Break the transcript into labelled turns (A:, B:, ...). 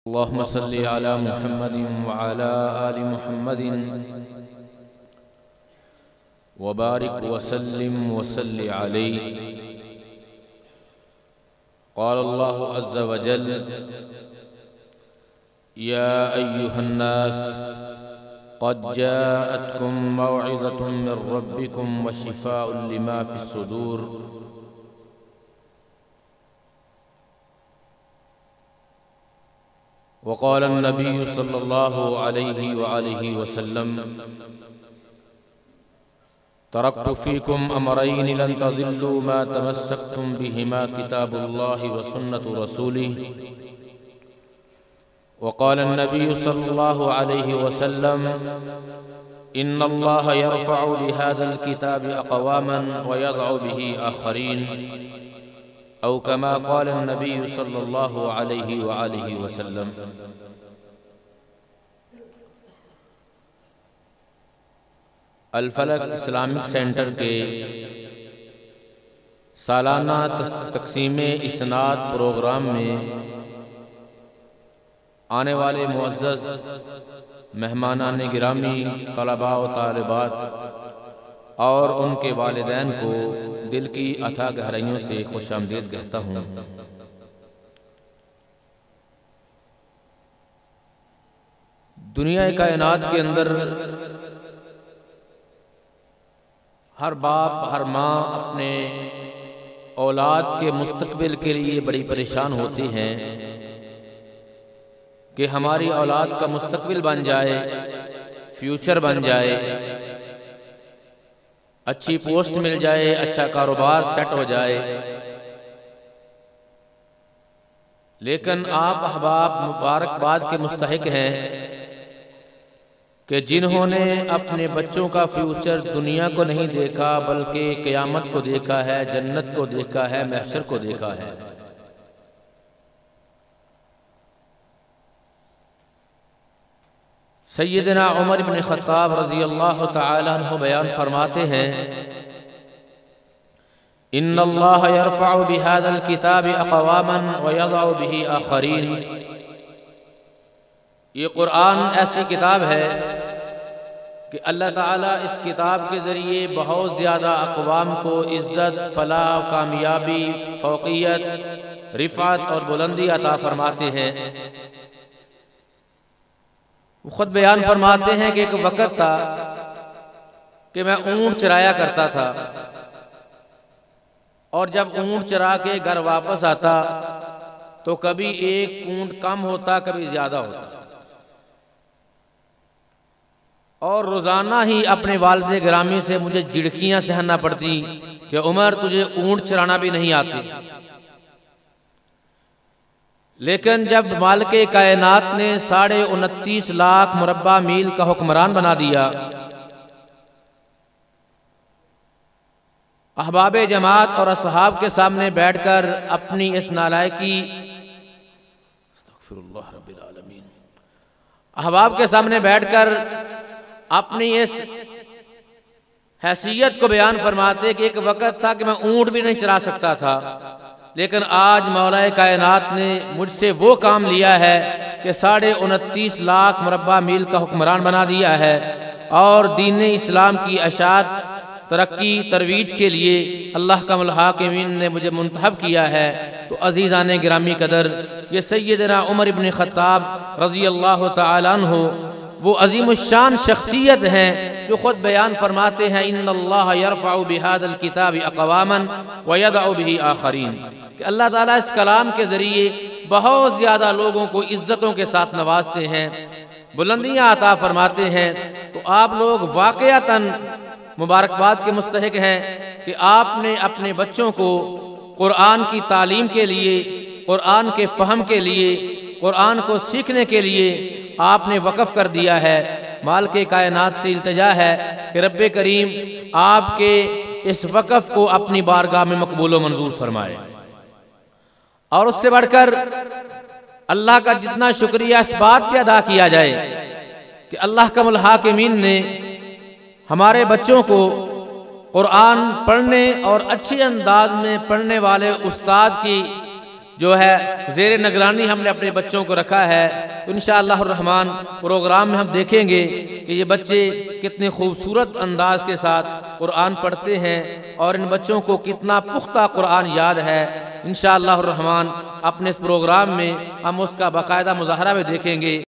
A: اللهم صل على محمد وعلى آل محمد وبارك وسلم وصل عليه. قال الله عز وجل: يا أيها الناس قد جاءتكم موعظة من ربكم وشفاء لما في الصدور. وقال النبي صلى الله عليه وآله وسلم: تركت فيكم أمرين لن تضلوا ما تمسكتم بهما كتاب الله وسنة رسوله. وقال النبي صلى الله عليه وسلم: إن الله يرفع بهذا الكتاب أقواما ويضع به آخرين، أو كما قال النبي صلی اللہ علیہ وآلہ وسلم. الفلک اسلامک سینٹر کے سالانہ تقسیم اسناد پروگرام میں آنے والے معزز مہمانان گرامی، طلباء و طالبات اور ان کے والدین کو دل کی اتھا گہرائیوں سے خوش آمدید کہتا ہوں. دنیا کائنات کے اندر ہر باپ ہر ماں اپنے اولاد کے مستقبل کے لیے بڑی پریشان ہوتے ہیں کہ ہماری اولاد کا مستقبل بن جائے، فیوچر بن جائے، اچھی پوسٹ مل جائے، اچھا کاروبار سیٹ ہو جائے. لیکن آپ احباب مبارکباد کے مستحق ہیں کہ جنہوں نے اپنے بچوں کا فیوچر دنیا کو نہیں دیکھا بلکہ قیامت کو دیکھا ہے، جنت کو دیکھا ہے، محشر کو دیکھا ہے. سیدنا عمر بن خطاب رضی اللہ تعالیٰ عنہ بیان فرماتے ہیں: ان اللہ یرفع بهذا الكتاب اقواما ویضع به آخرین. یہ قرآن ایسی کتاب ہے کہ اللہ تعالیٰ اس کتاب کے ذریعے بہت زیادہ اقوام کو عزت، فلاح، کامیابی، فوقیت، رفعت اور بلندی عطا فرماتے ہیں. وہ خود بیان فرماتے ہیں کہ ایک وقت تھا کہ میں اونٹ چرایا کرتا تھا، اور جب اونٹ چرا کے گھر واپس آتا تو کبھی ایک اونٹ کم ہوتا، کبھی زیادہ ہوتا، اور روزانہ ہی اپنے والد گرامی سے مجھے جھڑکیاں سہنا پڑتی کہ عمر تجھے اونٹ چرانا بھی نہیں آتی. لیکن جب مالک کائنات نے 29.5 لاکھ مربع میل کا حکمران بنا دیا، احباب جماعت اور اصحاب کے سامنے بیٹھ کر اپنی اس نالائکی استغفر اللہ رب العالمین احباب کے سامنے بیٹھ کر اپنی اس حیثیت کو بیان فرماتے کہ ایک وقت تھا کہ میں اونٹ بھی نہیں چرا سکتا تھا، لیکن آج مولا کائنات نے مجھ سے وہ کام لیا ہے کہ 29.5 لاکھ مربع میل کا حکمران بنا دیا ہے، اور دین اسلام کی اشاعت، ترقی، ترویج کے لیے اللہ کا الحاکمین نے مجھے منتخب کیا ہے. تو عزیزان گرامی قدر، یہ سیدنا عمر بن خطاب رضی اللہ تعالیٰ عنہ وہ عظیم الشان شخصیت ہیں جو خود بیان فرماتے ہیں: ان اللہ یرفع بهذا الکتاب اقواما ویضع به آخرین. کہ اللہ تعالیٰ اس کلام کے ذریعے بہت زیادہ لوگوں کو عزتوں کے ساتھ نوازتے ہیں، بلندیاں عطا فرماتے ہیں. تو آپ لوگ واقعتاً مبارکباد کے مستحق ہیں کہ آپ نے اپنے بچوں کو قرآن کی تعلیم کے لیے، قرآن کے فہم کے لیے، قرآن کو سیکھنے کے لیے آپ نے وقف کر دیا ہے. مالک کائنات سے التجا ہے کہ رب کریم آپ کے اس وقف کو اپنی بارگاہ میں مقبول و منظور فرمائے. اور اس سے بڑھ کر اللہ کا جتنا شکریہ اس بات پہ ادا کیا جائے کہ اللہ کا الحاکمین نے ہمارے بچوں کو قرآن پڑھنے اور اچھے انداز میں پڑھنے والے استاد کی جو ہے زیر نگرانی ہم نے اپنے بچوں کو رکھا ہے، تو انشاءاللہ الرحمن پروگرام میں ہم دیکھیں گے کہ یہ بچے کتنے خوبصورت انداز کے ساتھ قرآن پڑھتے ہیں اور ان بچوں کو کتنا پختہ قرآن یاد ہے۔ انشاءاللہ الرحمن اپنے اس پروگرام میں ہم اس کا باقاعدہ مظاہرہ بھی دیکھیں گے۔